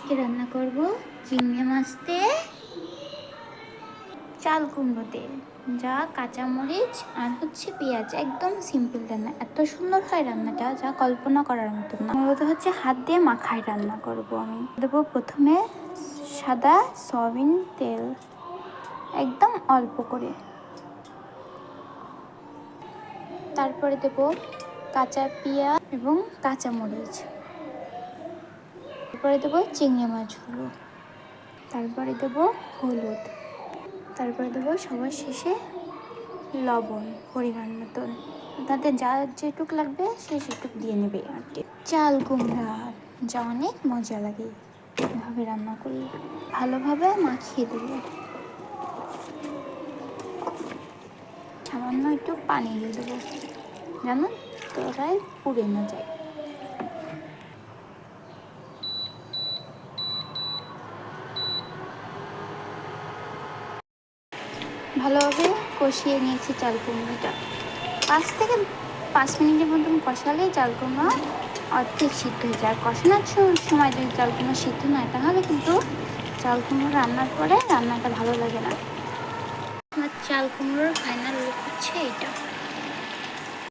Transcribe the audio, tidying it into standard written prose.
আজকে রান্না করব চিংড়ি মাছ দিয়ে চাল কুমড়ো দিয়ে, যা কাঁচামরিচ আর হচ্ছে পেঁয়াজ, একদম সিম্পল রান্না। এত সুন্দর হয় রান্নাটা, যা কল্পনা করার মতো না। মূলত হচ্ছে হাত দিয়ে মাখায় রান্না করব। আমি দেবো প্রথমে সাদা সয়াবিন তেল, একদম অল্প করে। তারপরে দেব কাঁচা পেঁয়াজ এবং কাঁচামরিচ। তারপরে দেবো চিংড়ি মাছগুলো। তারপরে দেবো হলুদ। তারপরে দেবো সবার শেষে লবণ পরিমাণ মতন। তাতে যা যেটুক লাগবে সে সেটুক দিয়ে নেবে আর কি। চাল কুমড়া যা অনেক মজা লাগে এভাবে রান্না করলে। ভালোভাবে মাখিয়ে দেবে, সামান্য একটু পানি দিয়ে দেবো যেন তলায় পুড়ে না যায়। ভালোভাবে কষিয়ে নিয়েছি চাল কুমড়োটা। 5 মিনিটের মতন কষালেই চাল কুমড়ো অর্ধেক সিদ্ধ হয়ে যায়। আর কষানোর সময় যদি চাল কুমড়ো সিদ্ধ নয়, তাহলে কিন্তু চাল কুমড়ো রান্নার পরে রান্নাটা ভালো লাগে না। আমার চাল কুমড়োর ফাইনাল লুক হচ্ছে এইটা।